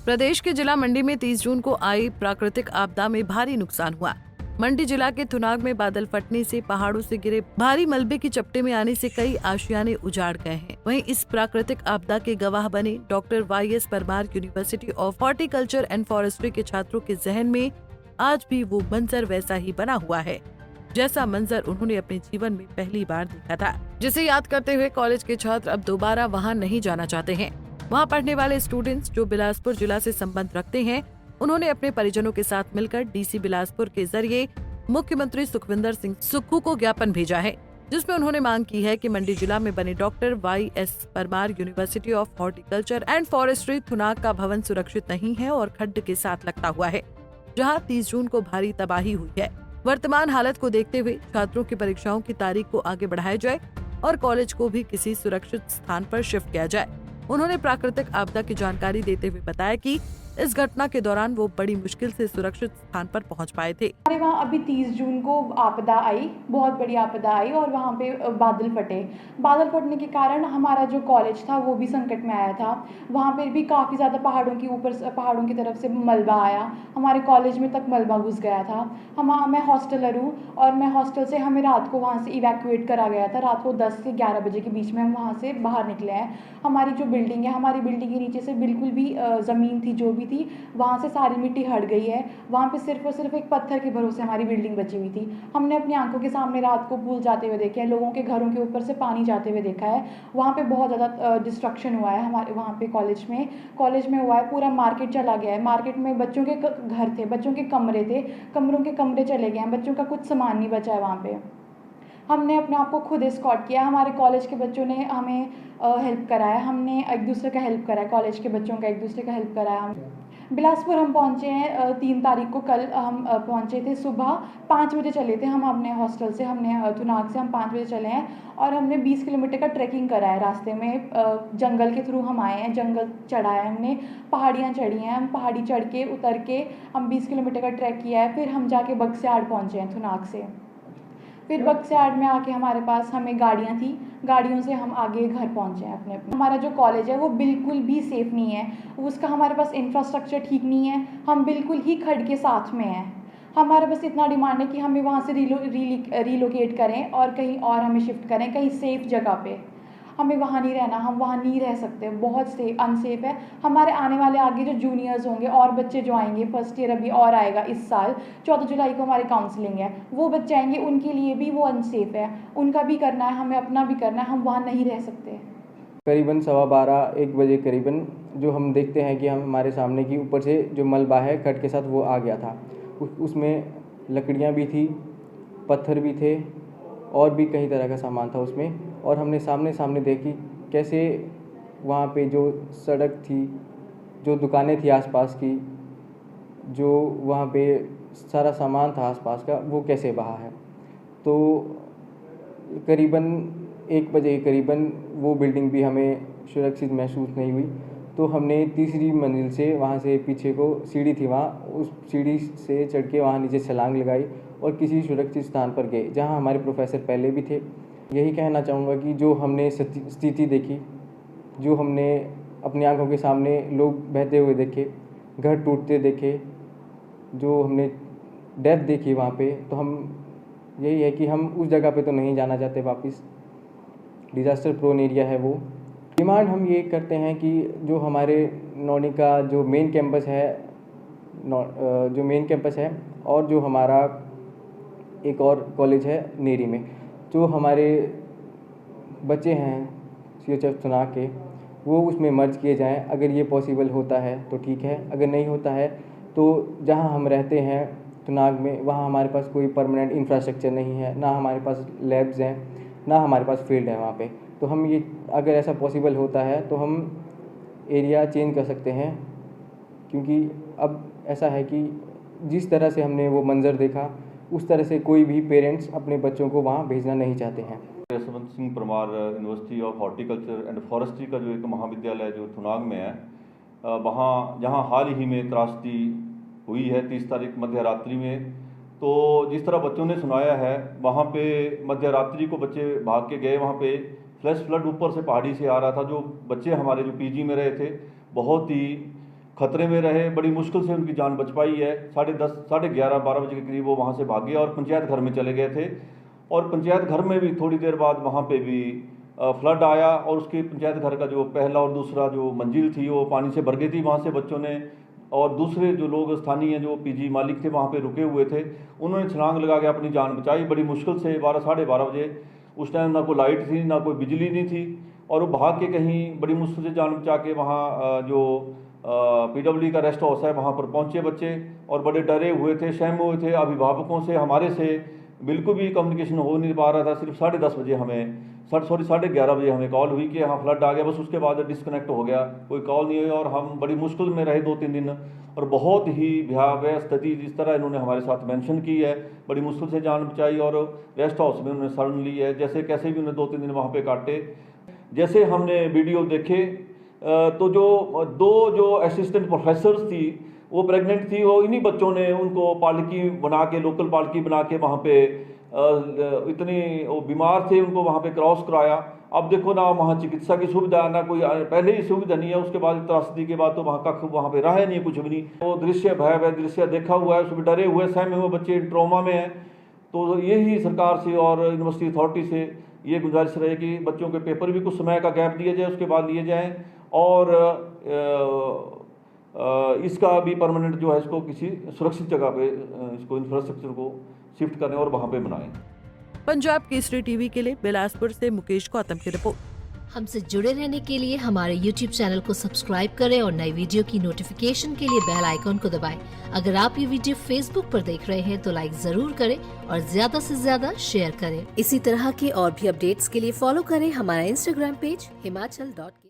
प्रदेश के जिला मंडी में 30 जून को आई प्राकृतिक आपदा में भारी नुकसान हुआ। मंडी जिला के थुनाग में बादल फटने से पहाड़ों से गिरे भारी मलबे की चपटे में आने से कई आशियाने उजाड़ गए हैं। वहीं इस प्राकृतिक आपदा के गवाह बने doctor Y S. Parmar university of horticulture and forestry के छात्रों के जहन में आज भी वो मंजर वैसा ही बना हुआ है जैसा मंजर उन्होंने अपने जीवन में पहली बार देखा था, जिसे याद करते हुए कॉलेज के छात्र अब दोबारा वहां नहीं जाना चाहते हैं। वहां पढ़ने वाले स्टूडेंट्स जो बिलासपुर जिला से संबंध रखते हैं, उन्होंने अपने परिजनों के साथ मिलकर डीसी बिलासपुर के जरिए मुख्यमंत्री सुखविंदर सिंह सुक्खू को ज्ञापन भेजा है, जिसमें उन्होंने मांग की है कि मंडी जिला में बने doctor Y S. Parmar university of horticulture and forestry Thunag का भवन सुरक्षित नहीं है और खड्ड के साथ लगता हुआ है, जहां 30 जून को भारी तबाही हुई है। वर्तमान हालत को देखते हुए छात्रों की परीक्षाओं की तारीख को आगे बढ़ाया जाए और कॉलेज को भी किसी सुरक्षित स्थान पर शिफ्ट किया जाए। उन्होंने प्राकृतिक आपदा की जानकारी देते हुए बताया कि इस घटना के दौरान वो बड़ी मुश्किल से सुरक्षित स्थान पर पहुंच पाए थे। हमारे वहाँ अभी 30 जून को आपदा आई, बहुत बड़ी आपदा आई और वहाँ पे बादल फटे। बादल फटने के कारण हमारा जो कॉलेज था वो भी संकट में आया था। वहाँ पर भी काफ़ी ज़्यादा पहाड़ों की तरफ से मलबा आया, हमारे कॉलेज में तक मलबा घुस गया था। मैं हॉस्टलर हूँ और मैं हॉस्टल से हमें रात को वहाँ से इवैक्यूएट करा गया था। रात को 10 से 11 बजे के बीच में हम वहाँ से बाहर निकले हैं। हमारी जो बिल्डिंग है, हमारी बिल्डिंग के नीचे से बिल्कुल भी ज़मीन थी जो भी थी, वहाँ से सारी मिट्टी हट गई है। वहाँ पे सिर्फ और सिर्फ एक पत्थर के भरोसे हमारी बिल्डिंग बची हुई थी। हमने अपनी आंखों के सामने रात को पुल जाते हुए देखे हैं, लोगों के घरों के ऊपर से पानी जाते हुए देखा है। वहाँ पे बहुत ज़्यादा डिस्ट्रक्शन हुआ है हमारे वहाँ पे कॉलेज में हुआ है। पूरा मार्केट चला गया है। मार्केट में बच्चों के घर थे, बच्चों के कमरे थे, कमरों के कमरे चले गए हैं, बच्चों का कुछ सामान नहीं बचा है वहाँ पे। हमने अपने आप को खुद एस्कॉर्ट किया, हमारे कॉलेज के बच्चों ने हमें हेल्प कराया, हमने एक दूसरे का हेल्प कराया, कॉलेज के बच्चों का एक दूसरे का हेल्प कराया। हम बिलासपुर हम पहुँचे हैं 3 तारीख को। कल हम पहुँचे थे, सुबह 5 बजे चले थे हम अपने हॉस्टल से, हमने थुनाग से हम 5 बजे चले हैं और हमने 20 किलोमीटर का ट्रैकिंग करा है। रास्ते में जंगल के थ्रू हम आए हैं, जंगल चढ़ा है हमने, पहाड़ियाँ चढ़ी हैं, हम पहाड़ी चढ़ के उतर के हम 20 किलोमीटर का ट्रैक किया है। फिर हम जाके बक्सियाड़ पहुँचे हैं थुनाग से। फिर बक्सियाड़ में आके हमारे पास हमें गाड़ियाँ थी, गाड़ियों से हम आगे घर पहुँचे हैं अपने। हमारा जो कॉलेज है वो बिल्कुल भी सेफ़ नहीं है, उसका हमारे पास इंफ्रास्ट्रक्चर ठीक नहीं है, हम बिल्कुल ही खड्ड के साथ में हैं। हमारा बस इतना डिमांड है कि हमें वहाँ से रिलोकेट करें और कहीं और हमें शिफ्ट करें, कहीं सेफ़ जगह पे। हमें वहाँ नहीं रहना, हम वहाँ नहीं रह सकते, बहुत अनसेफ है। हमारे आने वाले आगे जो जूनियर्स होंगे और बच्चे जो आएंगे, फर्स्ट ईयर अभी और आएगा इस साल, 14 जुलाई को हमारी काउंसलिंग है, वो बच्चे आएंगे, उनके लिए भी वो अनसेफ है। उनका भी करना है, हमें अपना भी करना है, हम वहाँ नहीं रह सकते। करीबन 12:15-1 बजे करीबन जो हम देखते हैं कि हम हमारे सामने की ऊपर से जो मलबा है खड्ड के साथ वो आ गया था। उसमें लकड़ियाँ भी थी, पत्थर भी थे और भी कई तरह का सामान था उसमें। और हमने सामने देखी कैसे वहाँ पे जो सड़क थी, जो दुकानें थी आसपास की, जो वहाँ पे सारा सामान था आसपास का, वो कैसे बहा है। तो करीबन 1 बजे करीबन वो बिल्डिंग भी हमें सुरक्षित महसूस नहीं हुई। तो हमने तीसरी मंजिल से, वहाँ से पीछे को सीढ़ी थी, वहाँ उस सीढ़ी से चढ़ के वहाँ नीचे छलांग लगाई और किसी सुरक्षित स्थान पर गए जहाँ हमारे प्रोफेसर पहले भी थे। यही कहना चाहूँगा कि जो हमने स्थिति देखी, जो हमने अपनी आंखों के सामने लोग बहते हुए देखे, घर टूटते देखे, जो हमने डेथ देखी वहाँ पे, तो हम यही है कि हम उस जगह पे तो नहीं जाना चाहते वापस। डिज़ास्टर प्रोन एरिया है वो। डिमांड हम ये करते हैं कि जो हमारे नौनी का जो मेन कैंपस है और जो हमारा एक और कॉलेज है नेरी में, जो हमारे बच्चे हैं CHF थुनाग के, वो उसमें मर्ज किए जाएं। अगर ये पॉसिबल होता है तो ठीक है, अगर नहीं होता है तो जहां हम रहते हैं थुनाग में, वहां हमारे पास कोई परमानेंट इंफ्रास्ट्रक्चर नहीं है, ना हमारे पास लैब्स हैं, ना हमारे पास फील्ड है वहाँ पे। तो हम ये, अगर ऐसा पॉसिबल होता है तो हम एरिया चेंज कर सकते हैं, क्योंकि अब ऐसा है कि जिस तरह से हमने वो मंज़र देखा, उस तरह से कोई भी पेरेंट्स अपने बच्चों को वहाँ भेजना नहीं चाहते हैं। Yashwant Singh Parmar university of horticulture and forestry का जो एक महाविद्यालय जो थुनाग में है, वहाँ जहाँ हाल ही में त्रासदी हुई है 30 तारीख मध्य रात्रि में, तो जिस तरह बच्चों ने सुनाया है, वहाँ पे मध्य रात्रि को बच्चे भाग के गए, वहाँ पे फ्लैश फ्लड ऊपर से पहाड़ी से आ रहा था। जो बच्चे हमारे जो PG में रहे थे, बहुत ही खतरे में रहे, बड़ी मुश्किल से उनकी जान बच पाई है। 10:30, 11:30, 12 बजे के करीब वो वहाँ से भागे और पंचायत घर में चले गए थे। और पंचायत घर में भी थोड़ी देर बाद वहाँ पे भी फ्लड आया और उसके पंचायत घर का जो पहला और दूसरा जो मंजिल थी वो पानी से भर गई थी। वहाँ से बच्चों ने और दूसरे जो लोग स्थानीय जो पीजी मालिक थे वहाँ पे रुके हुए थे, उन्होंने छलांग लगा के अपनी जान बचाई बड़ी मुश्किल से। 12, 12:30 बजे उस टाइम ना कोई लाइट थी ना कोई बिजली नहीं थी और वो भाग के कहीं बड़ी मुश्किल से जान बचा के वहाँ जो PWD का रेस्ट हाउस है वहाँ पर पहुँचे बच्चे और बड़े डरे हुए थे, सहमे हुए थे। अभिभावकों से हमारे से बिल्कुल भी कम्युनिकेशन हो नहीं पा रहा था। सिर्फ 11:30 बजे हमें 11:30 बजे हमें कॉल हुई कि यहाँ फ्लड आ गया, बस उसके बाद डिस्कनेक्ट हो गया, कोई कॉल नहीं हुई और हम बड़ी मुश्किल में रहे 2-3 दिन और बहुत ही भयावह स्थिति जिस तरह इन्होंने हमारे साथ मेंशन की है, बड़ी मुश्किल से जान बचाई और रेस्ट हाउस में उन्होंने शरण ली है। जैसे कैसे भी उन्होंने 2-3 दिन वहाँ पे काटे। जैसे हमने वीडियो देखे तो जो असिस्टेंट प्रोफेसर्स थी वो प्रेग्नेंट थी, वो इन्हीं बच्चों ने उनको पालकी बना के, लोकल पालकी बना के वहाँ पे इतनी वो बीमार थे उनको वहाँ पे क्रॉस कराया। अब देखो ना वहाँ चिकित्सा की सुविधा ना कोई, पहले ही सुविधा नहीं है, उसके बाद त्रासदी के बाद तो वहाँ पे रहा नहीं, कुछ भी नहीं। वो दृश्य भयावह दृश्य देखा हुआ है, उसमें डरे हुए सहमे हुए बच्चे ट्रॉमा में हैं। तो यही सरकार से और यूनिवर्सिटी अथॉरिटी से ये गुजारिश रहे कि बच्चों के पेपर भी कुछ समय का गैप दिया जाए, उसके बाद लिए जाएँ और इसका भी परमानेंट जो है इसको किसी सुरक्षित जगह पे इसको इंफ्रास्ट्रक्चर को शिफ्ट करें और वहाँ पे बनाएं। पंजाब केसरी टीवी के लिए बिलासपुर से मुकेश गौतम की रिपोर्ट। हमसे जुड़े रहने के लिए हमारे YouTube चैनल को सब्सक्राइब करें और नई वीडियो की नोटिफिकेशन के लिए बेल आइकॉन को दबाएं। अगर आप ये वीडियो Facebook पर देख रहे हैं तो लाइक जरूर करें और ज्यादा से ज्यादा शेयर करें। इसी तरह के और भी अपडेट्स के लिए फॉलो करें हमारा Instagram पेज himachal.ke।